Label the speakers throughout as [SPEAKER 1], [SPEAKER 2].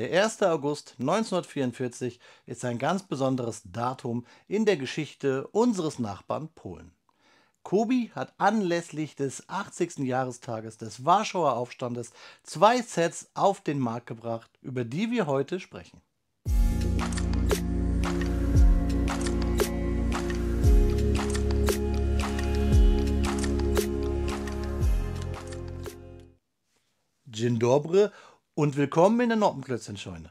[SPEAKER 1] Der 1. August 1944 ist ein ganz besonderes Datum in der Geschichte unseres Nachbarn Polen. Kobi hat anlässlich des 80. Jahrestages des Warschauer Aufstandes 2 Sets auf den Markt gebracht, über die wir heute sprechen. Dzień dobry und willkommen in der Noppenklötzchenscheune.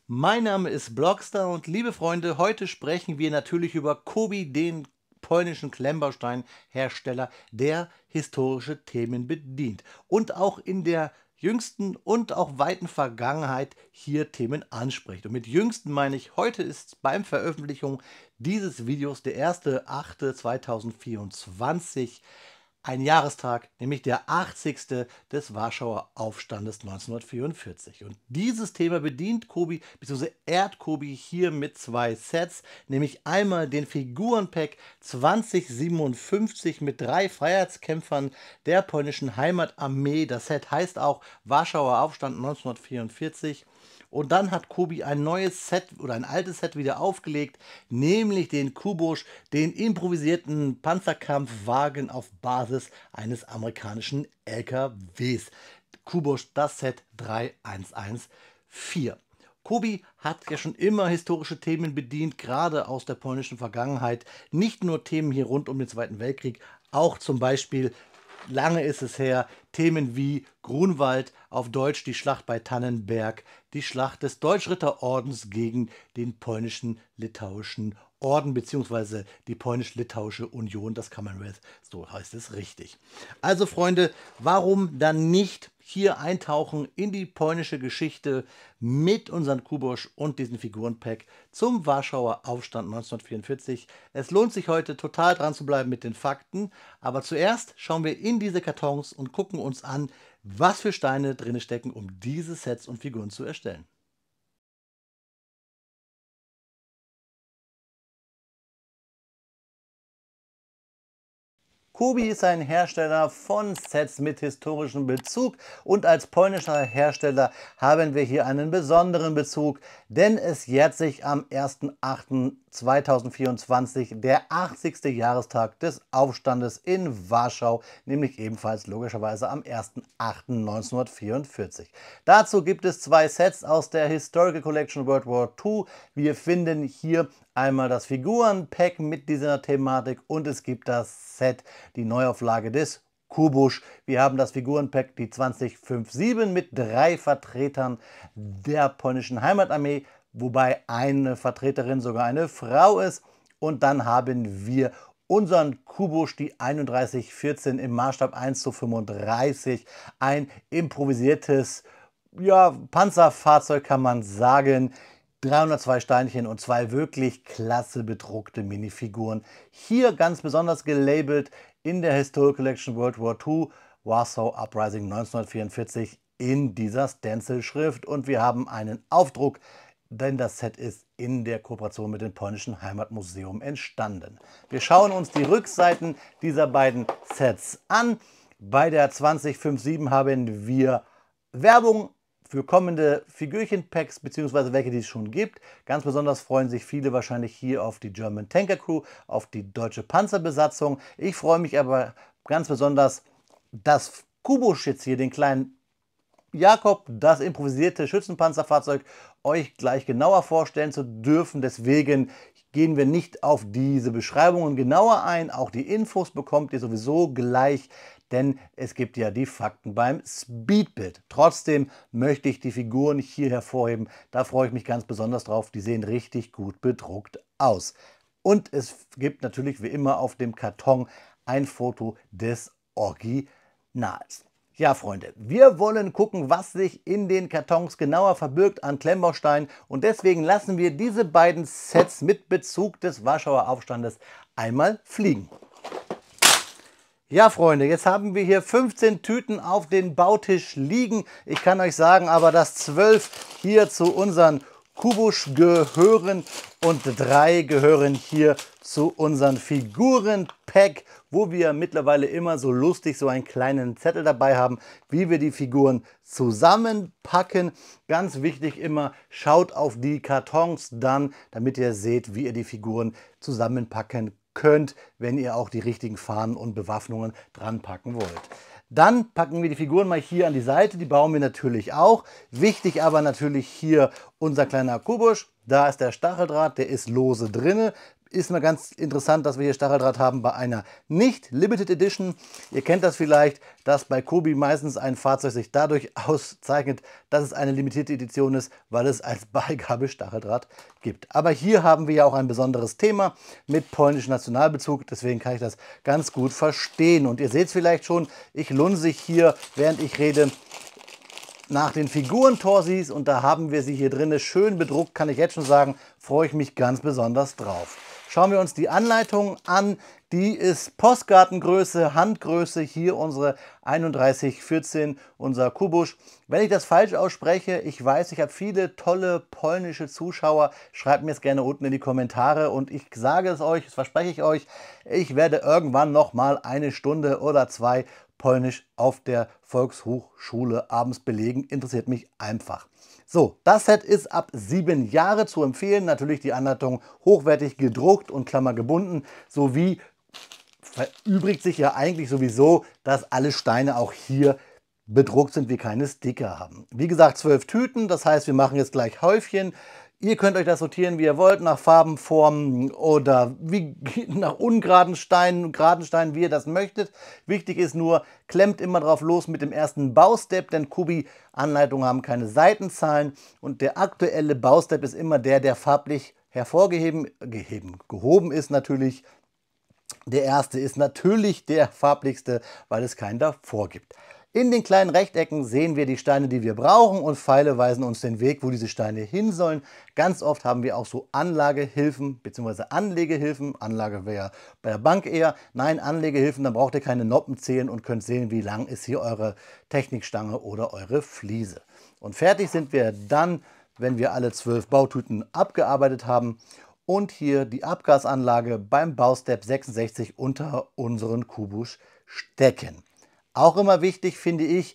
[SPEAKER 1] Mein Name ist Blockstar und liebe Freunde, heute sprechen wir natürlich über Kobi, den polnischen Klemmbausteinhersteller, der historische Themen bedient und auch in der jüngsten und auch weiten Vergangenheit hier Themen anspricht. Und mit jüngsten meine ich, heute ist beim Veröffentlichung dieses Videos der 1.8.2024 ein Jahrestag, nämlich der 80. des Warschauer Aufstandes 1944. Und dieses Thema bedient Kobi, bzw. ehrt Kobi hier mit 2 Sets, nämlich einmal den Figurenpack 2057 mit 3 Freiheitskämpfern der polnischen Heimatarmee. Das Set heißt auch Warschauer Aufstand 1944. Und dann hat Kobi ein neues Set oder ein altes Set wieder aufgelegt, nämlich den Kubusch, den improvisierten Panzerkampfwagen auf Basis eines amerikanischen LKWs. Kubusch, das Set 3114. Kobi hat ja schon immer historische Themen bedient, gerade aus der polnischen Vergangenheit. Nicht nur Themen hier rund um den Zweiten Weltkrieg, auch zum Beispiel, lange ist es her, Themen wie Grunwald, auf Deutsch die Schlacht bei Tannenberg, die Schlacht des Deutschritterordens gegen den polnischen-litauischen Orden bzw. die polnisch-litauische Union, das Commonwealth, so heißt es richtig. Also Freunde, warum dann nicht hier eintauchen in die polnische Geschichte mit unserem Kubusch und diesem Figurenpack zum Warschauer Aufstand 1944. Es lohnt sich heute total dran zu bleiben mit den Fakten, aber zuerst schauen wir in diese Kartons und gucken uns an, was für Steine drin stecken, um diese Sets und Figuren zu erstellen. Kobi ist ein Hersteller von Sets mit historischem Bezug und als polnischer Hersteller haben wir hier einen besonderen Bezug, denn es jährt sich am 1.8.2024 der 80. Jahrestag des Aufstandes in Warschau, nämlich ebenfalls logischerweise am 1.8.1944. Dazu gibt es 2 Sets aus der Historical Collection World War II. Wir finden hier einmal das Figurenpack mit dieser Thematik und es gibt das Set, die Neuauflage des Kubusch. Wir haben das Figurenpack, die 2057 mit 3 Vertretern der polnischen Heimatarmee, wobei eine Vertreterin sogar eine Frau ist. Und dann haben wir unseren Kubusch, die 3114 im Maßstab 1:35, ein improvisiertes Panzerfahrzeug, kann man sagen. 302 Steinchen und 2 wirklich klasse bedruckte Minifiguren. Hier ganz besonders gelabelt in der Historical Collection World War II, Warsaw Uprising 1944 in dieser Stencil-Schrift. Und wir haben einen Aufdruck, denn das Set ist in der Kooperation mit dem Polnischen Heimatmuseum entstanden. Wir schauen uns die Rückseiten dieser beiden Sets an. Bei der 2057 haben wir Werbung für kommende Figürchen-Packs bzw. welche, die es schon gibt. Ganz besonders freuen sich viele wahrscheinlich hier auf die German Tanker Crew, auf die deutsche Panzerbesatzung. Ich freue mich aber ganz besonders, dass Kubusch jetzt hier, den kleinen Jakob, das improvisierte Schützenpanzerfahrzeug, euch gleich genauer vorstellen zu dürfen. Deswegen gehen wir nicht auf diese Beschreibungen genauer ein. Auch die Infos bekommt ihr sowieso gleich, denn es gibt ja die Fakten beim Speedbild. Trotzdem möchte ich die Figuren hier hervorheben. Da freue ich mich ganz besonders drauf. Die sehen richtig gut bedruckt aus. Und es gibt natürlich wie immer auf dem Karton ein Foto des Originals. Ja, Freunde, wir wollen gucken, was sich in den Kartons genauer verbirgt an Klemmbausteinen. Und deswegen lassen wir diese beiden Sets mit Bezug des Warschauer Aufstandes einmal fliegen. Ja, Freunde, jetzt haben wir hier 15 Tüten auf dem Bautisch liegen. Ich kann euch sagen aber, dass 12 hier zu unseren Kubusch gehören und 3 gehören hier zu unseren Figurenpack wo wir mittlerweile immer so lustig so einen kleinen Zettel dabei haben, wie wir die Figuren zusammenpacken. Ganz wichtig immer, schaut auf die Kartons dann, damit ihr seht, wie ihr die Figuren zusammenpacken könnt, wenn ihr auch die richtigen Fahnen und Bewaffnungen dran packen wollt. Dann packen wir die Figuren mal hier an die Seite, die bauen wir natürlich auch. Wichtig aber natürlich hier unser kleiner Kubusch. Da ist der Stacheldraht, der ist lose drinne. Ist mal ganz interessant, dass wir hier Stacheldraht haben bei einer nicht Limited Edition. Ihr kennt das vielleicht, dass bei Kobi meistens ein Fahrzeug sich dadurch auszeichnet, dass es eine limitierte Edition ist, weil es als Beigabe Stacheldraht gibt. Aber hier haben wir ja auch ein besonderes Thema mit polnischem Nationalbezug, deswegen kann ich das ganz gut verstehen. Und ihr seht es vielleicht schon, ich lunse hier, während ich rede, nach den Figuren-Torsis, und da haben wir sie hier drin schön bedruckt, kann ich jetzt schon sagen, freue ich mich ganz besonders drauf. Schauen wir uns die Anleitung an. Die ist Postkartengröße, Handgröße, hier unsere 3114, unser Kubusch. Wenn ich das falsch ausspreche, ich weiß, ich habe viele tolle polnische Zuschauer. Schreibt mir es gerne unten in die Kommentare und ich sage es euch, das verspreche ich euch, ich werde irgendwann noch mal eine Stunde oder zwei Polnisch auf der Volkshochschule abends belegen. Interessiert mich einfach. So, das Set ist ab 7 Jahre zu empfehlen. Natürlich die Anleitung hochwertig gedruckt und klammergebunden, sowie verübrigt sich ja eigentlich sowieso, dass alle Steine auch hier bedruckt sind, wir keine Sticker haben. Wie gesagt, 12 Tüten, das heißt, wir machen jetzt gleich Häufchen. Ihr könnt euch das sortieren, wie ihr wollt, nach Farben, Formen oder nach ungeraden Steinen, geraden Steinen, wie ihr das möchtet. Wichtig ist nur, klemmt immer drauf los mit dem ersten Baustep, denn Kubi-Anleitungen haben keine Seitenzahlen und der aktuelle Baustep ist immer der farblich gehoben ist natürlich. Der erste ist natürlich der farblichste, weil es keinen davor gibt. In den kleinen Rechtecken sehen wir die Steine, die wir brauchen, und Pfeile weisen uns den Weg, wo diese Steine hin sollen. Ganz oft haben wir auch so Anlagehilfen bzw. Anlegehilfen. Anlage wäre ja bei der Bank eher. Nein, Anlegehilfen, dann braucht ihr keine Noppen zählen und könnt sehen, wie lang ist hier eure Technikstange oder eure Fliese. Und fertig sind wir dann, wenn wir alle 12 Bautüten abgearbeitet haben und hier die Abgasanlage beim Baustep 66 unter unseren Kubusch stecken. Auch immer wichtig finde ich,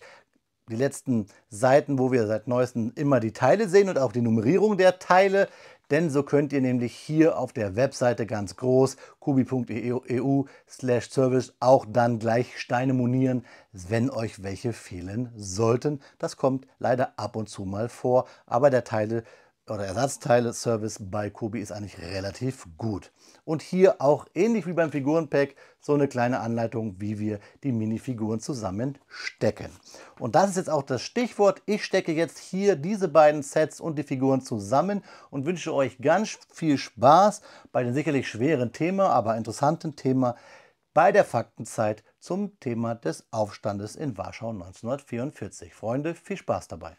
[SPEAKER 1] die letzten Seiten, wo wir seit neuestem immer die Teile sehen und auch die Nummerierung der Teile, denn so könnt ihr nämlich hier auf der Webseite ganz groß kubi.eu/service auch dann gleich Steine monieren, wenn euch welche fehlen sollten. Das kommt leider ab und zu mal vor, aber der Teile- oder Ersatzteile-Service bei Kubi ist eigentlich relativ gut. Und hier auch ähnlich wie beim Figurenpack so eine kleine Anleitung, wie wir die Minifiguren zusammenstecken. Und das ist jetzt auch das Stichwort. Ich stecke jetzt hier diese beiden Sets und die Figuren zusammen und wünsche euch ganz viel Spaß bei dem sicherlich schweren Thema, aber interessanten Thema bei der Faktenzeit zum Thema des Aufstandes in Warschau 1944. Freunde, viel Spaß dabei.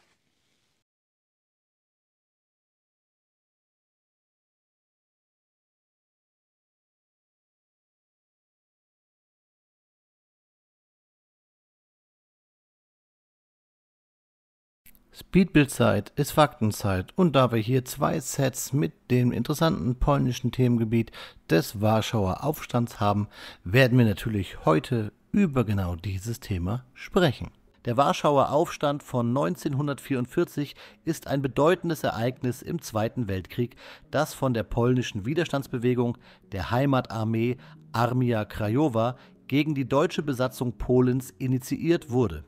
[SPEAKER 1] Speedbildzeit ist Faktenzeit, und da wir hier zwei Sets mit dem interessanten polnischen Themengebiet des Warschauer Aufstands haben, werden wir natürlich heute über genau dieses Thema sprechen. Der Warschauer Aufstand von 1944 ist ein bedeutendes Ereignis im Zweiten Weltkrieg, das von der polnischen Widerstandsbewegung, der Heimatarmee Armia Krajowa, gegen die deutsche Besatzung Polens initiiert wurde.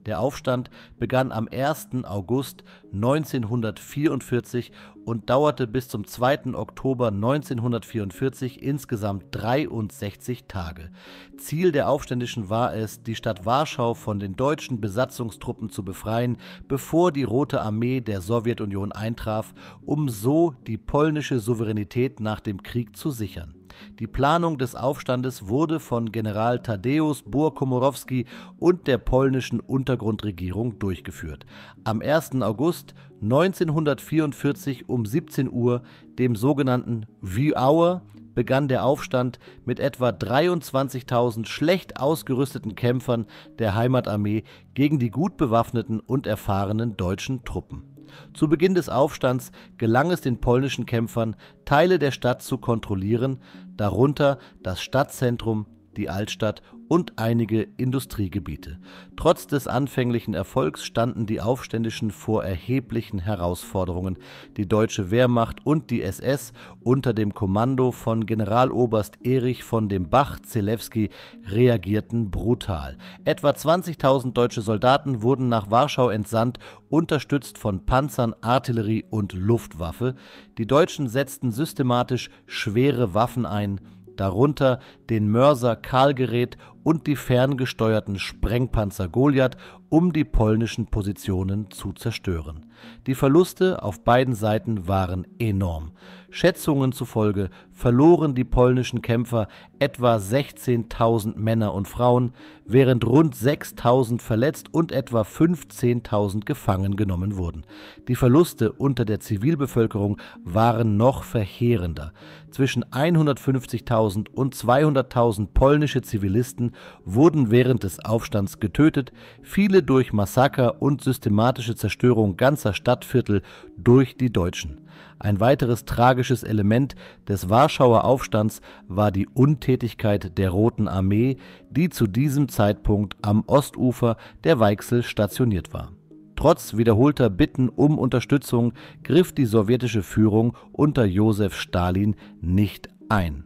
[SPEAKER 1] Der Aufstand begann am 1. August 1944 und dauerte bis zum 2. Oktober 1944 insgesamt 63 Tage. Ziel der Aufständischen war es, die Stadt Warschau von den deutschen Besatzungstruppen zu befreien, bevor die Rote Armee der Sowjetunion eintraf, um so die polnische Souveränität nach dem Krieg zu sichern. Die Planung des Aufstandes wurde von General Tadeusz Bohr-Komorowski und der polnischen Untergrundregierung durchgeführt. Am 1. August 1944 um 17 Uhr, dem sogenannten V-Hour, begann der Aufstand mit etwa 23.000 schlecht ausgerüsteten Kämpfern der Heimatarmee gegen die gut bewaffneten und erfahrenen deutschen Truppen. Zu Beginn des Aufstands gelang es den polnischen Kämpfern, Teile der Stadt zu kontrollieren, darunter das Stadtzentrum, die Altstadt und einige Industriegebiete. Trotz des anfänglichen Erfolgs standen die Aufständischen vor erheblichen Herausforderungen. Die deutsche Wehrmacht und die SS unter dem Kommando von Generaloberst Erich von dem Bach-Zelewski reagierten brutal. Etwa 20.000 deutsche Soldaten wurden nach Warschau entsandt, unterstützt von Panzern, Artillerie und Luftwaffe. Die Deutschen setzten systematisch schwere Waffen ein, darunter den Mörser Karlgerät und die ferngesteuerten Sprengpanzer Goliath, um die polnischen Positionen zu zerstören. Die Verluste auf beiden Seiten waren enorm. Schätzungen zufolge verloren die polnischen Kämpfer etwa 16.000 Männer und Frauen, während rund 6.000 verletzt und etwa 15.000 gefangen genommen wurden. Die Verluste unter der Zivilbevölkerung waren noch verheerender. Zwischen 150.000 und 200.000 polnische Zivilisten wurden während des Aufstands getötet, viele durch Massaker und systematische Zerstörung ganzer Stadtviertel durch die Deutschen. Ein weiteres tragisches Element des Warschauer Aufstands war die Untätigkeit der Roten Armee, die zu diesem Zeitpunkt am Ostufer der Weichsel stationiert war. Trotz wiederholter Bitten um Unterstützung griff die sowjetische Führung unter Josef Stalin nicht ein.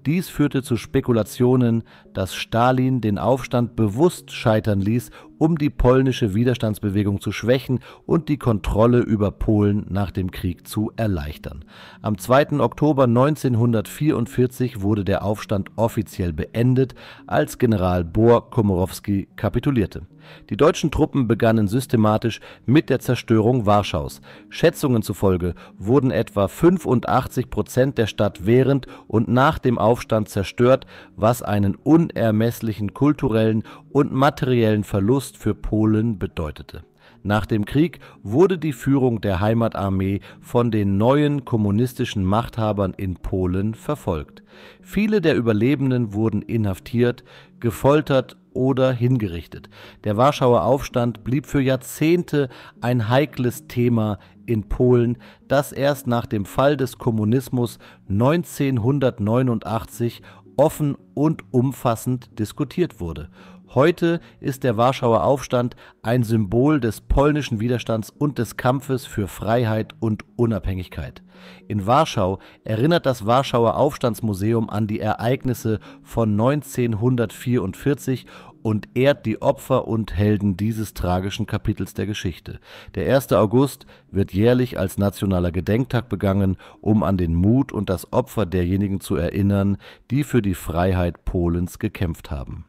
[SPEAKER 1] Dies führte zu Spekulationen, dass Stalin den Aufstand bewusst scheitern ließ, um die polnische Widerstandsbewegung zu schwächen und die Kontrolle über Polen nach dem Krieg zu erleichtern. Am 2. Oktober 1944 wurde der Aufstand offiziell beendet, als General Bohr-Komorowski kapitulierte. Die deutschen Truppen begannen systematisch mit der Zerstörung Warschaus. Schätzungen zufolge wurden etwa 85% der Stadt während und nach dem Aufstand zerstört, was einen unermesslichen kulturellen und materiellen Verlust für Polen bedeutete. Nach dem Krieg wurde die Führung der Heimatarmee von den neuen kommunistischen Machthabern in Polen verfolgt. Viele der Überlebenden wurden inhaftiert, gefoltert oder hingerichtet. Der Warschauer Aufstand blieb für Jahrzehnte ein heikles Thema in Polen, das erst nach dem Fall des Kommunismus 1989 offen und umfassend diskutiert wurde. Heute ist der Warschauer Aufstand ein Symbol des polnischen Widerstands und des Kampfes für Freiheit und Unabhängigkeit. In Warschau erinnert das Warschauer Aufstandsmuseum an die Ereignisse von 1944 und ehrt die Opfer und Helden dieses tragischen Kapitels der Geschichte. Der 1. August wird jährlich als nationaler Gedenktag begangen, um an den Mut und das Opfer derjenigen zu erinnern, die für die Freiheit Polens gekämpft haben.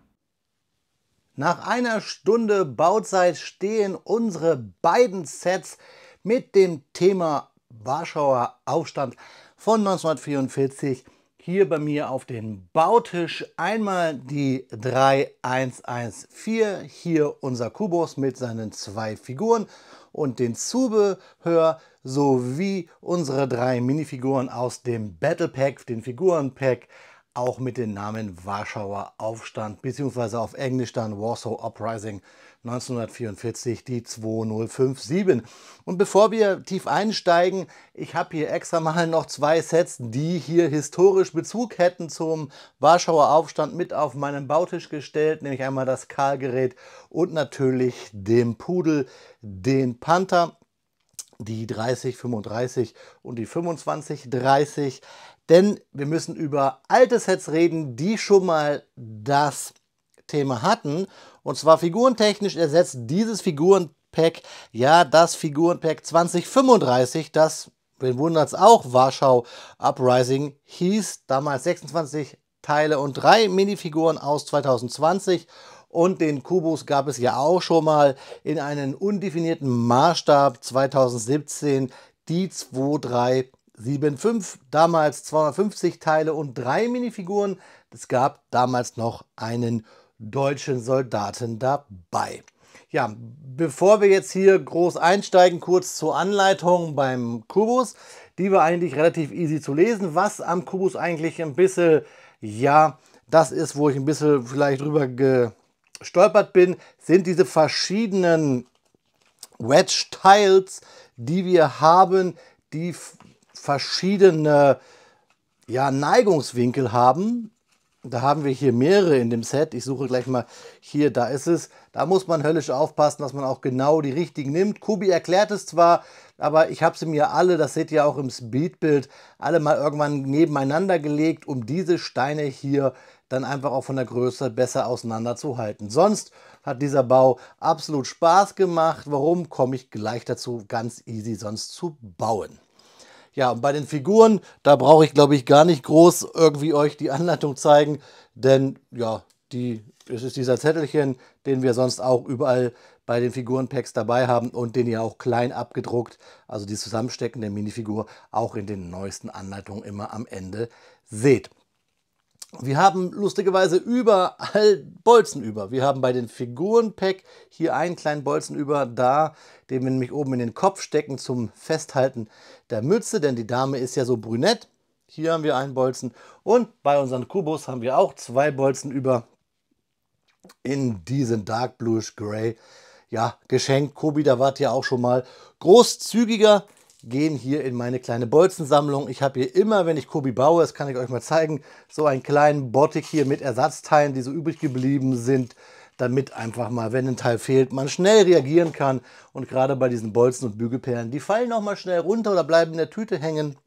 [SPEAKER 2] Nach einer Stunde Bauzeit stehen unsere beiden Sets mit dem Thema Warschauer Aufstand von 1944 hier bei mir auf den Bautisch. Einmal die 3114, hier unser Kubus mit seinen 2 Figuren und den Zubehör sowie unsere 3 Minifiguren aus dem Battle Pack, den Figurenpack, auch mit dem Namen Warschauer Aufstand, beziehungsweise auf Englisch dann Warsaw Uprising 1944, die 2057. Und bevor wir tief einsteigen, ich habe hier extra mal noch 2 Sets, die hier historisch Bezug hätten zum Warschauer Aufstand, mit auf meinen Bautisch gestellt, nämlich einmal das Karlgerät und natürlich den Pudel, den Panther, die 3035 und die 2530. Denn wir müssen über alte Sets reden, die schon mal das Thema hatten. Und zwar figurentechnisch ersetzt dieses Figurenpack ja das Figurenpack 2035, das, wen wundert es auch, Warschau Uprising hieß. Damals 26 Teile und 3 Minifiguren aus 2020. Und den Kubus gab es ja auch schon mal in einem undefinierten Maßstab 2017, die 2375, damals 250 Teile und 3 Minifiguren. Es gab damals noch einen deutschen Soldaten dabei. Ja, bevor wir jetzt hier groß einsteigen, kurz zur Anleitung beim Kubus. Die war eigentlich relativ easy zu lesen. Was am Kubus eigentlich ein bisschen, ja, das ist, wo ich ein bisschen vielleicht drüber gestolpert bin, sind diese verschiedenen Wedge-Tiles, die wir haben, die verschiedene, ja, Neigungswinkel haben. Da haben wir hier mehrere in dem Set. Ich suche gleich mal hier, da ist es. Da muss man höllisch aufpassen, dass man auch genau die richtigen nimmt. Kubi erklärt es zwar, aber ich habe sie mir alle, das seht ihr auch im Speedbild, alle mal irgendwann nebeneinander gelegt, um diese Steine hier dann einfach auch von der Größe besser auseinanderzuhalten. Sonst hat dieser Bau absolut Spaß gemacht. Warum, komme ich gleich dazu, ganz easy sonst zu bauen. Ja, und bei den Figuren, da brauche ich, glaube ich, gar nicht groß irgendwie euch die Anleitung zeigen, denn ja, es ist dieser Zettelchen, den wir sonst auch überall bei den Figurenpacks dabei haben und den ihr auch klein abgedruckt, also die Zusammenstecken der Minifigur, auch in den neuesten Anleitungen immer am Ende seht. Wir haben lustigerweise überall Bolzen über. Wir haben bei den Figurenpack hier einen kleinen Bolzen über, da, den wir nämlich oben in den Kopf stecken zum Festhalten der Mütze, denn die Dame ist ja so brünett. Hier haben wir einen Bolzen und bei unseren Kubus haben wir auch zwei Bolzen über in diesen Dark Bluish Gray. Ja, geschenkt. Kubi, da wart ihr auch schon mal großzügiger. Gehen hier in meine kleine Bolzensammlung. Ich habe hier immer, wenn ich Kubi baue, das kann ich euch mal zeigen, so einen kleinen Bottig hier mit Ersatzteilen, die so übrig geblieben sind, damit einfach mal, wenn ein Teil fehlt, man schnell reagieren kann. Und gerade bei diesen Bolzen und Bügelperlen, die fallen auch mal schnell runter oder bleiben in der Tüte hängen.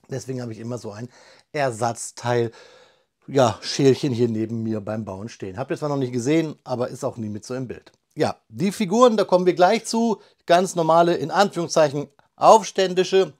[SPEAKER 2] Deswegen habe ich immer so ein Ersatzteil, ja, Schälchen hier neben mir beim Bauen stehen. Habt ihr zwar noch nicht gesehen, aber ist auch nie mit so im Bild. Ja, die Figuren, da kommen wir gleich zu. Ganz normale, in Anführungszeichen, aufständische.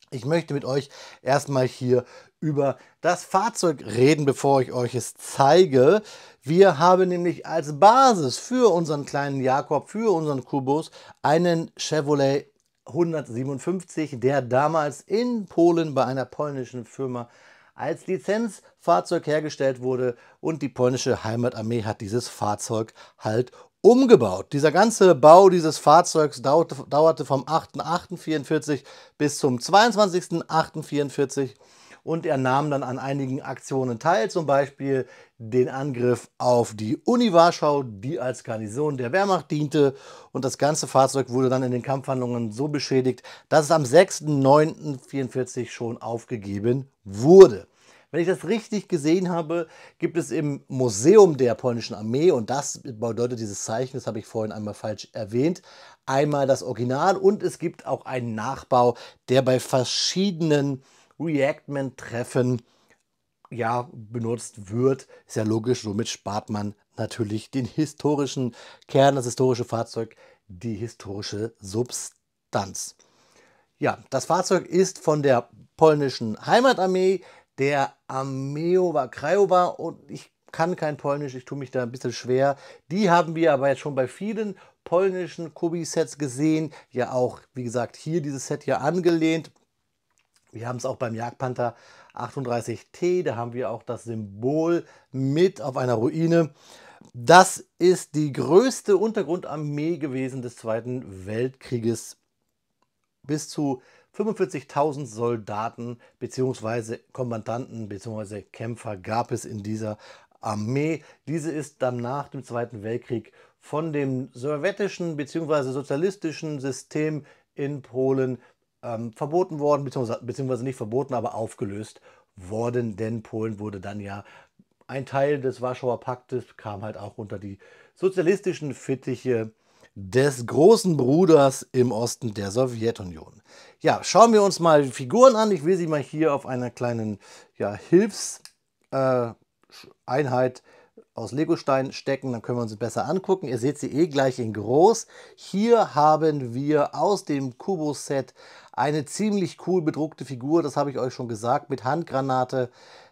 [SPEAKER 2] Ich möchte mit euch erstmal hier über das Fahrzeug reden, bevor ich euch es zeige. Wir haben nämlich als Basis für unseren kleinen Jakob, für unseren Kubus, einen Chevrolet 157, der damals in Polen bei einer polnischen Firma als Lizenzfahrzeug hergestellt wurde und die polnische Heimatarmee hat dieses Fahrzeug halt umgebaut. Dieser ganze Bau dieses Fahrzeugs dauerte vom 8.8.44 bis zum 22.8.44 und er nahm dann an einigen Aktionen teil, zum Beispiel den Angriff auf die Uni Warschau, die als Garnison der Wehrmacht diente, und das ganze Fahrzeug wurde dann in den Kampfhandlungen so beschädigt, dass es am 6.9.44 schon aufgegeben wurde. Wenn ich das richtig gesehen habe, gibt es im Museum der polnischen Armee, und das bedeutet dieses Zeichen, das habe ich vorhin einmal falsch erwähnt, einmal das Original und es gibt auch einen Nachbau, der bei verschiedenen Reactment-Treffen ja benutzt wird. Ist ja logisch, somit spart man natürlich den historischen Kern, das historische Fahrzeug, die historische Substanz. Ja, das Fahrzeug ist von der polnischen Heimatarmee, der Armeowa Krajowa, und ich kann kein Polnisch, ich tue mich da ein bisschen schwer. Die haben wir aber jetzt schon bei vielen polnischen Kubi-Sets gesehen. Ja auch, wie gesagt, hier dieses Set hier angelehnt. Wir haben es auch beim Jagdpanther 38T, da haben wir auch das Symbol mit auf einer Ruine. Das ist die größte Untergrundarmee gewesen des Zweiten Weltkrieges. Bis zu 45.000 Soldaten bzw. Kommandanten bzw. Kämpfer gab es in dieser Armee. Diese ist dann nach dem Zweiten Weltkrieg von dem sowjetischen bzw. sozialistischen System in Polen verboten worden, beziehungsweise nicht verboten, aber aufgelöst worden, denn Polen wurde dann ja ein Teil des Warschauer Paktes, kam halt auch unter die sozialistischen Fittiche des großen Bruders im Osten der Sowjetunion. Ja, schauen wir uns mal die Figuren an. Ich will sie mal hier auf einer kleinen Hilfseinheit aus Legostein stecken, dann können wir uns sie besser angucken. Ihr seht sie eh gleich in groß. Hier haben wir aus dem Kubus-Set eine ziemlich cool bedruckte Figur, das habe ich euch schon gesagt, mit Handgranate,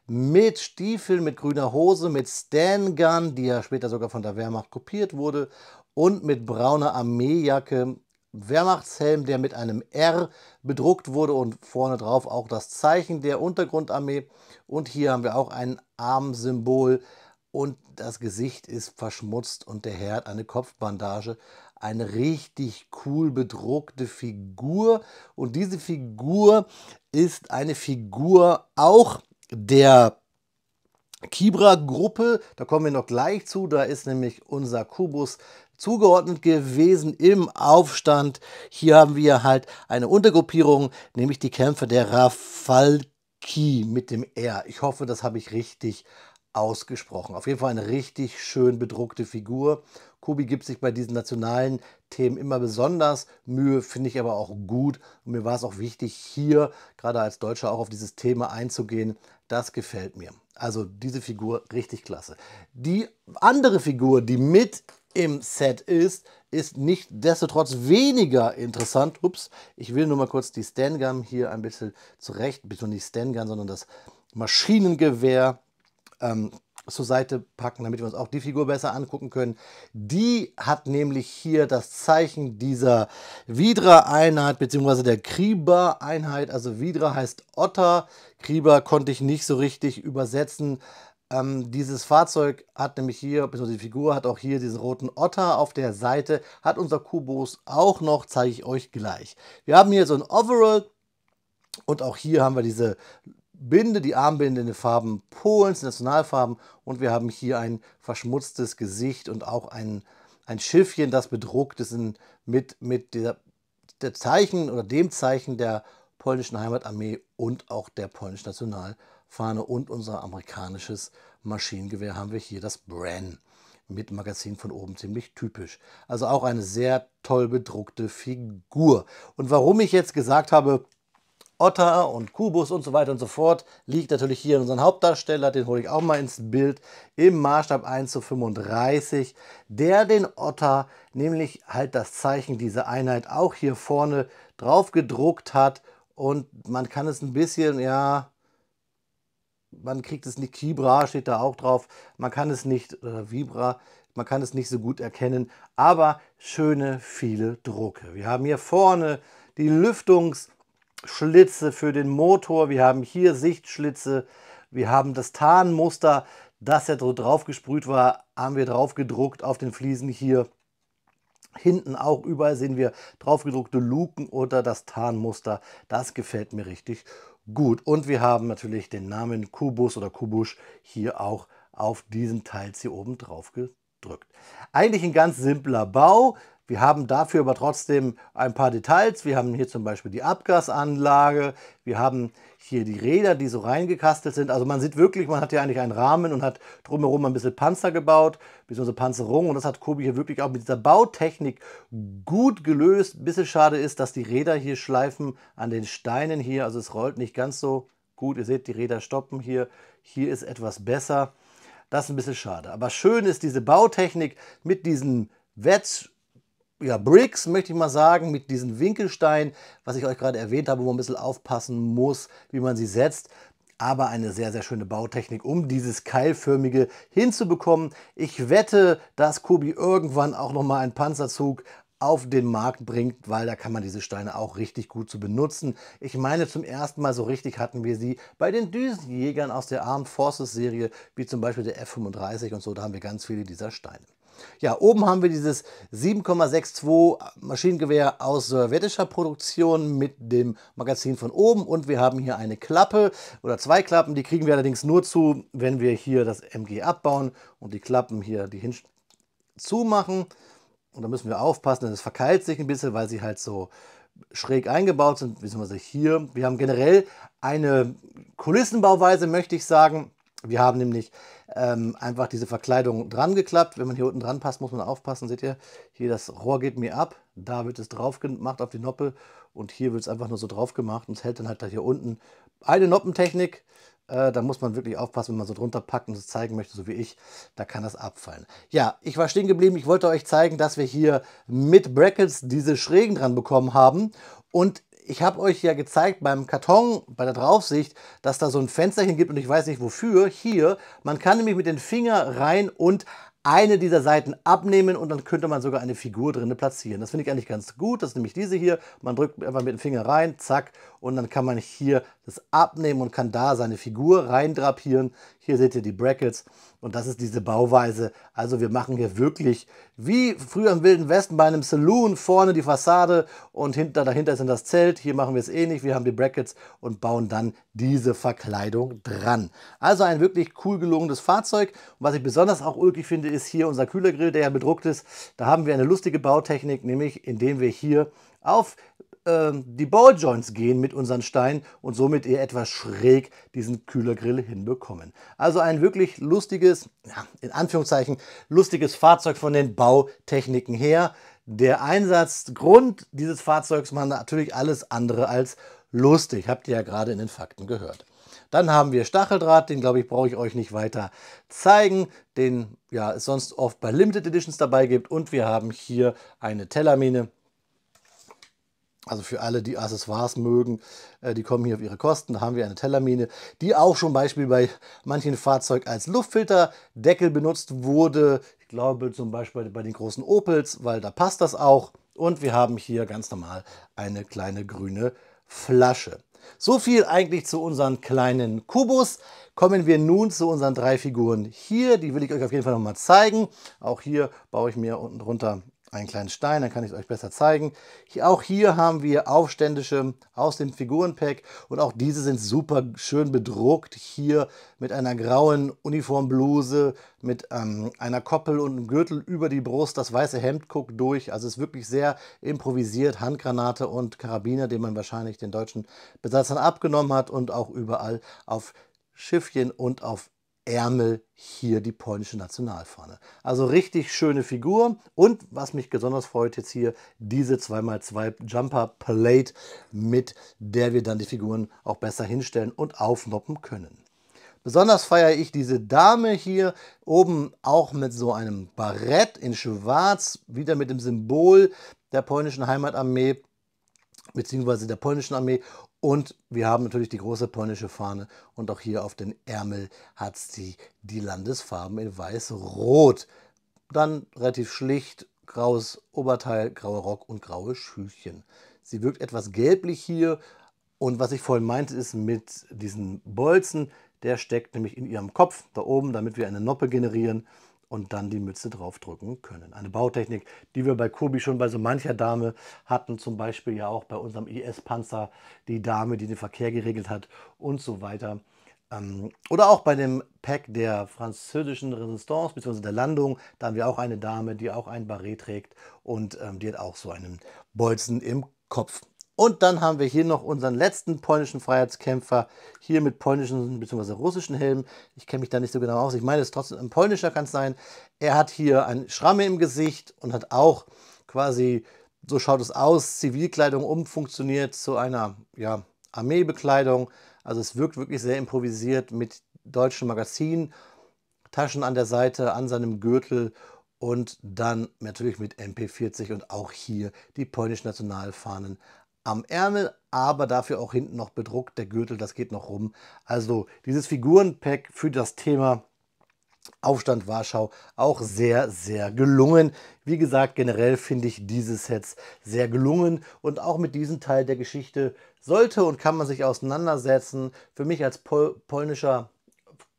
[SPEAKER 2] mit Stiefeln, mit grüner Hose, mit Stangun, die ja später sogar von der Wehrmacht kopiert wurde, und mit brauner Armeejacke, Wehrmachtshelm, der mit einem R bedruckt wurde und vorne drauf auch das Zeichen der Untergrundarmee. Und hier haben wir auch ein Armsymbol und das Gesicht ist verschmutzt und der Herr hat eine Kopfbandage. Eine richtig cool bedruckte Figur, und diese Figur ist eine Figur auch der Kibra-Gruppe, da kommen wir noch gleich zu, da ist nämlich unser Kubus zugeordnet gewesen im Aufstand. Hier haben wir halt eine Untergruppierung, nämlich die Kämpfer der Rafalski. Key mit dem R. Ich hoffe, das habe ich richtig ausgesprochen. Auf jeden Fall eine richtig schön bedruckte Figur. Kobi gibt sich bei diesen nationalen Themen immer besonders Mühe, finde ich aber auch gut. Und mir war es auch wichtig, hier gerade als Deutscher auch auf dieses Thema einzugehen. Das gefällt mir. Also diese Figur richtig klasse. Die andere Figur, die mit im Set ist nichtsdestotrotz weniger interessant. Ups, ich will nur mal kurz die Stangun hier ein bisschen zurecht, bitte nicht Stangun, sondern das Maschinengewehr zur Seite packen, damit wir uns auch die Figur besser angucken können. Die hat nämlich hier das Zeichen dieser Vidra-Einheit bzw. der Kriba-Einheit. Also Vidra heißt Otter, Kriba konnte ich nicht so richtig übersetzen. Dieses Fahrzeug hat nämlich hier, beziehungsweise die Figur hat auch hier diesen roten Otter auf der Seite, hat unser Kubus auch noch, zeige ich euch gleich. Wir haben hier so ein Overall und auch hier haben wir diese Binde, die Armbinde in den Farben Polens, Nationalfarben, und wir haben hier ein verschmutztes Gesicht und auch ein Schiffchen, das bedruckt ist mit der Zeichen oder dem Zeichen der polnischen Heimatarmee und auch der polnischen Nationalfahne, und unser amerikanisches Maschinengewehr haben wir hier, das Bren, mit Magazin von oben, ziemlich typisch. Also auch eine sehr toll bedruckte Figur. Und warum ich jetzt gesagt habe, Otter und Kubus und so weiter und so fort, liegt natürlich hier in unserem Hauptdarsteller, den hole ich auch mal ins Bild, im Maßstab 1:35, der den Otter, nämlich halt das Zeichen dieser Einheit, auch hier vorne drauf gedruckt hat, und man kann es ein bisschen, ja, man kriegt es nicht, Kibra steht da auch drauf, man kann es nicht, Vibra, man kann es nicht so gut erkennen, aber schöne, viele Drucke. Wir haben hier vorne die Lüftungsschlitze für den Motor, wir haben hier Sichtschlitze, wir haben das Tarnmuster, das ja so drauf gesprüht war, haben wir drauf gedruckt auf den Fliesen hier. Hinten auch überall sehen wir draufgedruckte Luken oder das Tarnmuster. Das gefällt mir richtig gut. Und wir haben natürlich den Namen Kubus oder Kubusch hier auch auf diesen Teils hier oben drauf gedrückt. Eigentlich ein ganz simpler Bau. Wir haben dafür aber trotzdem ein paar Details. Wir haben hier zum Beispiel die Abgasanlage. Wir haben hier die Räder, die so reingekastelt sind. Also man sieht wirklich, man hat hier eigentlich einen Rahmen und hat drumherum ein bisschen Panzer gebaut, beziehungsweise Panzerung. Und das hat Kobi hier wirklich auch mit dieser Bautechnik gut gelöst. Ein bisschen schade ist, dass die Räder hier schleifen an den Steinen hier. Also es rollt nicht ganz so gut. Ihr seht, die Räder stoppen hier. Hier ist etwas besser. Das ist ein bisschen schade. Aber schön ist diese Bautechnik mit diesen Bricks, möchte ich mal sagen, mit diesen Winkelsteinen, was ich euch gerade erwähnt habe, wo man ein bisschen aufpassen muss, wie man sie setzt. Aber eine sehr, sehr schöne Bautechnik, um dieses keilförmige hinzubekommen. Ich wette, dass Kobi irgendwann auch nochmal einen Panzerzug auf den Markt bringt, weil da kann man diese Steine auch richtig gut zu benutzen. Ich meine, zum ersten Mal so richtig hatten wir sie bei den Düsenjägern aus der Armed Forces Serie, wie zum Beispiel der F-35 und so, da haben wir ganz viele dieser Steine. Ja, oben haben wir dieses 7,62 Maschinengewehr aus sowjetischer Produktion mit dem Magazin von oben, und wir haben hier eine Klappe oder zwei Klappen, die kriegen wir allerdings nur zu, wenn wir hier das MG abbauen und die Klappen hier die zumachen. Und da müssen wir aufpassen, denn es verkeilt sich ein bisschen, weil sie halt so schräg eingebaut sind, beziehungsweise hier. Wir haben generell eine Kulissenbauweise, möchte ich sagen. Wir haben nämlich einfach diese Verkleidung dran geklappt. Wenn man hier unten dran passt, muss man aufpassen. Seht ihr, hier das Rohr geht mir ab. Da wird es drauf gemacht auf die Noppe. Und hier wird es einfach nur so drauf gemacht. Und es hält dann halt hier unten eine Noppentechnik. Da muss man wirklich aufpassen, wenn man so drunter packt und es zeigen möchte, so wie ich. Da kann das abfallen. Ja, ich war stehen geblieben. Ich wollte euch zeigen, dass wir hier mit Brackets diese Schrägen dran bekommen haben. Und ich habe euch ja gezeigt beim Karton, bei der Draufsicht, dass da so ein Fensterchen gibt und ich weiß nicht wofür. Hier, man kann nämlich mit den Fingern rein und eine dieser Seiten abnehmen und dann könnte man sogar eine Figur drin platzieren. Das finde ich eigentlich ganz gut. Das ist nämlich diese hier. Man drückt einfach mit dem Finger rein, zack, und dann kann man hier das abnehmen und kann da seine Figur rein drapieren. Hier seht ihr die Brackets und das ist diese Bauweise. Also wir machen hier wirklich wie früher im Wilden Westen bei einem Saloon, vorne die Fassade und dahinter ist dann das Zelt. Hier machen wir es ähnlich. Wir haben die Brackets und bauen dann diese Verkleidung dran. Also ein wirklich cool gelungenes Fahrzeug. Und was ich besonders auch ulkig finde, ist hier unser Kühlergrill, der ja bedruckt ist. Da haben wir eine lustige Bautechnik, nämlich indem wir hier auf die Balljoints gehen mit unseren Steinen und somit eher etwas schräg diesen Kühlergrill hinbekommen. Also ein wirklich lustiges, ja, in Anführungszeichen, lustiges Fahrzeug von den Bautechniken her. Der Einsatzgrund dieses Fahrzeugs war natürlich alles andere als lustig, habt ihr ja gerade in den Fakten gehört. Dann haben wir Stacheldraht, den glaube ich brauche ich euch nicht weiter zeigen, den ja, es sonst oft bei Limited Editions dabei gibt. Und wir haben hier eine Tellermine. Also für alle, die Accessoires mögen, die kommen hier auf ihre Kosten. Da haben wir eine Tellermine, die auch schon beispielsweise bei manchen Fahrzeugen als Luftfilterdeckel benutzt wurde. Ich glaube zum Beispiel bei den großen Opels, weil da passt das auch. Und wir haben hier ganz normal eine kleine grüne Flasche. So viel eigentlich zu unseren kleinen Kubus. Kommen wir nun zu unseren 3 Figuren hier. Die will ich euch auf jeden Fall noch mal zeigen. Auch hier baue ich mir unten drunter einen kleinen Stein, dann kann ich es euch besser zeigen. Auch hier haben wir Aufständische aus dem Figurenpack und auch diese sind super schön bedruckt. Hier mit einer grauen Uniformbluse, mit einer Koppel und einem Gürtel über die Brust. Das weiße Hemd guckt durch. Also es ist wirklich sehr improvisiert. Handgranate und Karabiner, den man wahrscheinlich den deutschen Besatzern abgenommen hat und auch überall auf Schiffchen und auf Ärmel hier die polnische Nationalfahne. Also richtig schöne Figur und was mich besonders freut jetzt hier, diese 2x2 Jumper Plate, mit der wir dann die Figuren auch besser hinstellen und aufnoppen können. Besonders feiere ich diese Dame hier oben auch mit so einem Barett in Schwarz, wieder mit dem Symbol der polnischen Heimatarmee bzw. der polnischen Armee. Und wir haben natürlich die große polnische Fahne und auch hier auf den Ärmel hat sie die Landesfarben in weiß-rot. Dann relativ schlicht graues Oberteil, grauer Rock und graue Schüchchen. Sie wirkt etwas gelblich hier und was ich vorhin meinte ist mit diesen Bolzen, der steckt nämlich in ihrem Kopf da oben, damit wir eine Noppe generieren und dann die Mütze draufdrücken können. Eine Bautechnik, die wir bei Kobi schon bei so mancher Dame hatten, zum Beispiel ja auch bei unserem IS-Panzer, die Dame, die den Verkehr geregelt hat und so weiter. Oder auch bei dem Pack der französischen Resistance bzw. der Landung, da haben wir auch eine Dame, die auch ein Barett trägt und die hat auch so einen Bolzen im Kopf. Und dann haben wir hier noch unseren letzten polnischen Freiheitskämpfer, hier mit polnischen bzw. russischen Helm. Ich kenne mich da nicht so genau aus, ich meine, es ist trotzdem ein polnischer, kann es sein. Er hat hier eine Schramme im Gesicht und hat auch quasi, so schaut es aus, Zivilkleidung umfunktioniert zu einer ja, Armeebekleidung. Also es wirkt wirklich sehr improvisiert mit deutschen Magazin, Taschen an der Seite, an seinem Gürtel und dann natürlich mit MP40 und auch hier die polnischen Nationalfahnen am Ärmel, aber dafür auch hinten noch bedruckt, der Gürtel, das geht noch rum. Also dieses Figurenpack für das Thema Aufstand Warschau auch sehr, sehr gelungen. Wie gesagt, generell finde ich diese Sets sehr gelungen und auch mit diesem Teil der Geschichte sollte und kann man sich auseinandersetzen. Für mich als polnischer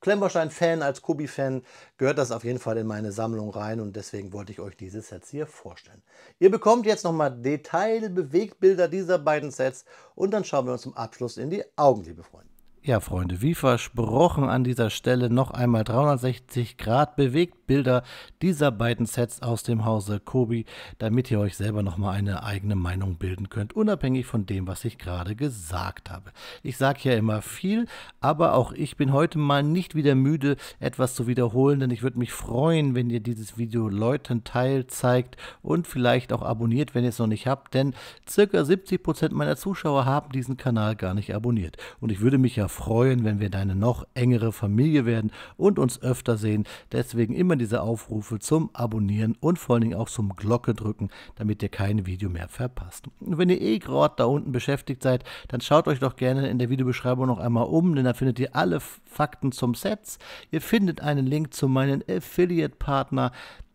[SPEAKER 2] Klemmbaustein-Fan, als Kobi-Fan gehört das auf jeden Fall in meine Sammlung rein und deswegen wollte ich euch diese Sets hier vorstellen. Ihr bekommt jetzt nochmal Detail-Bewegtbilder dieser beiden Sets und dann schauen wir uns zum Abschluss in die Augen, liebe Freunde.
[SPEAKER 1] Ja, Freunde, wie versprochen an dieser Stelle noch einmal 360 Grad Bewegtbilder dieser beiden Sets aus dem Hause Kobi, damit ihr euch selber nochmal eine eigene Meinung bilden könnt, unabhängig von dem, was ich gerade gesagt habe. Ich sage ja immer viel, aber auch ich bin heute mal nicht wieder müde, etwas zu wiederholen, denn ich würde mich freuen, wenn ihr dieses Video Leuten teilt, zeigt und vielleicht auch abonniert, wenn ihr es noch nicht habt, denn ca. 70% meiner Zuschauer haben diesen Kanal gar nicht abonniert und ich würde mich ja freuen, wenn wir eine noch engere Familie werden und uns öfter sehen. Deswegen immer diese Aufrufe zum Abonnieren und vor allen Dingen auch zum Glocke drücken, damit ihr kein Video mehr verpasst. Und wenn ihr gerade da unten beschäftigt seid, dann schaut euch doch gerne in der Videobeschreibung noch einmal um, denn da findet ihr alle Fakten zum Sets. Ihr findet einen Link zu meinem Affiliate-Partner.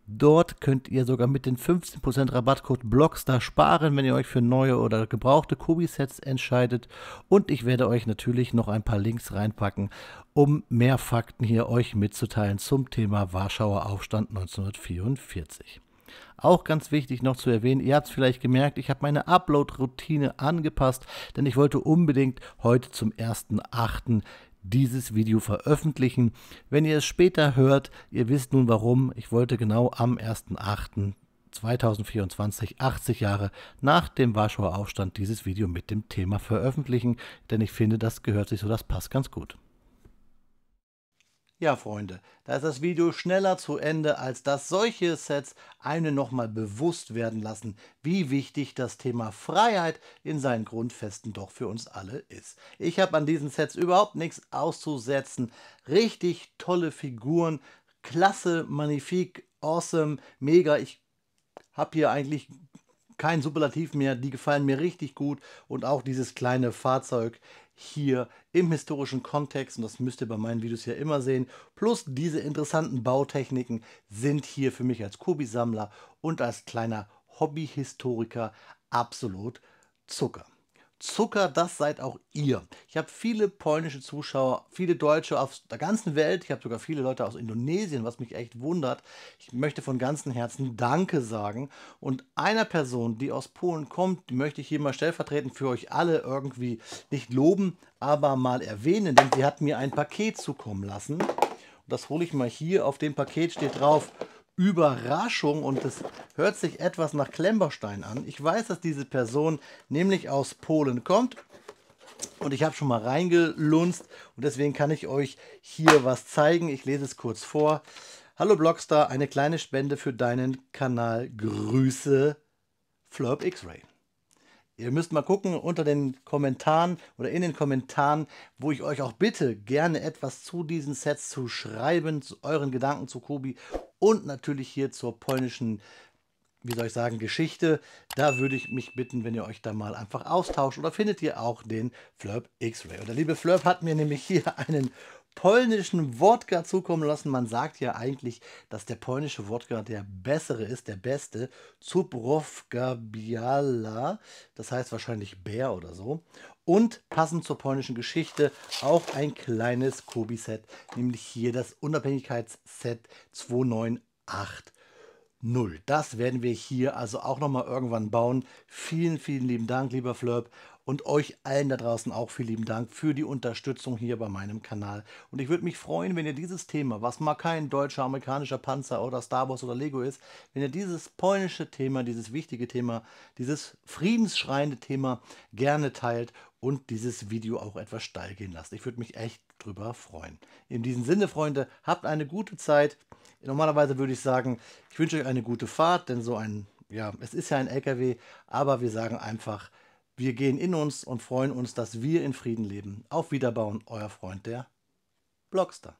[SPEAKER 1] Dort könnt ihr sogar mit den 15% Rabattcode BLOGSTAR sparen, wenn ihr euch für neue oder gebrauchte Kobi-Sets entscheidet. Und ich werde euch natürlich noch ein paar Links reinpacken, um mehr Fakten hier euch mitzuteilen zum Thema Warschauer Aufstand 1944. Auch ganz wichtig noch zu erwähnen, ihr habt es vielleicht gemerkt, ich habe meine Upload-Routine angepasst, denn ich wollte unbedingt heute zum 1.8. dieses Video veröffentlichen. Wenn ihr es später hört, ihr wisst nun warum, ich wollte genau am 1.8.
[SPEAKER 2] 2024, 80 Jahre nach dem Warschauer Aufstand, dieses Video mit dem Thema veröffentlichen, denn ich finde, das gehört sich so, das passt ganz gut.
[SPEAKER 1] Ja, Freunde, da ist das Video schneller zu Ende, als dass solche Sets einen nochmal bewusst werden lassen, wie wichtig das Thema Freiheit in seinen Grundfesten doch für uns alle ist. Ich habe an diesen Sets überhaupt nichts auszusetzen. Richtig tolle Figuren, klasse, magnifik, awesome, mega. Ich habe hier eigentlich kein Superlativ mehr, die gefallen mir richtig gut und auch dieses kleine Fahrzeug hier im historischen Kontext, und das müsst ihr bei meinen Videos ja immer sehen, plus diese interessanten Bautechniken sind hier für mich als Kubi-Sammler und als kleiner Hobbyhistoriker absolut Zucker. Zucker, das seid auch ihr. Ich habe viele polnische Zuschauer, viele Deutsche aus der ganzen Welt. Ich habe sogar viele Leute aus Indonesien, was mich echt wundert. Ich möchte von ganzem Herzen Danke sagen. Und einer Person, die aus Polen kommt, die möchte ich hier mal stellvertretend für euch alle irgendwie nicht loben, aber mal erwähnen, denn sie hat mir ein Paket zukommen lassen. Und das hole ich mal hier. Auf dem Paket steht drauf: Überraschung, und es hört sich etwas nach Klemmbaustein an. Ich weiß, dass diese Person nämlich aus Polen kommt und ich habe schon mal reingelunzt und deswegen kann ich euch hier was zeigen. Ich lese es kurz vor. Hallo Blockstar, eine kleine Spende für deinen Kanal. Grüße, Flurp X-Ray. Ihr müsst mal gucken unter den Kommentaren oder in den Kommentaren, wo ich euch auch bitte, gerne etwas zu diesen Sets zu schreiben, zu euren Gedanken zu Kubi und natürlich hier zur polnischen, wie soll ich sagen, Geschichte. Da würde ich mich bitten, wenn ihr euch da mal einfach austauscht, oder findet ihr auch den Flurp X-Ray. Und der liebe Flurp hat mir nämlich hier einen polnischen Wodka zukommen lassen. Man sagt ja eigentlich, dass der polnische Wodka der bessere ist, der beste. Zubrowka Biała, das heißt wahrscheinlich Bär oder so. Und passend zur polnischen Geschichte auch ein kleines Kubi-Set, nämlich hier das Unabhängigkeitsset 2980. Das werden wir hier also auch nochmal irgendwann bauen. Vielen, vielen lieben Dank, lieber Flurp. Und euch allen da draußen auch vielen lieben Dank für die Unterstützung hier bei meinem Kanal. Und ich würde mich freuen, wenn ihr dieses Thema, was mal kein deutscher, amerikanischer Panzer oder Star Wars oder Lego ist, wenn ihr dieses polnische Thema, dieses wichtige Thema, dieses friedensschreiende Thema gerne teilt und dieses Video auch etwas steil gehen lasst. Ich würde mich echt drüber freuen. In diesem Sinne, Freunde, habt eine gute Zeit. Normalerweise würde ich sagen, ich wünsche euch eine gute Fahrt, denn so ein, ja, es ist ja ein LKW, aber wir sagen einfach, wir gehen in uns und freuen uns, dass wir in Frieden leben. Auf Wiederbauen, euer Freund, der Blockstar.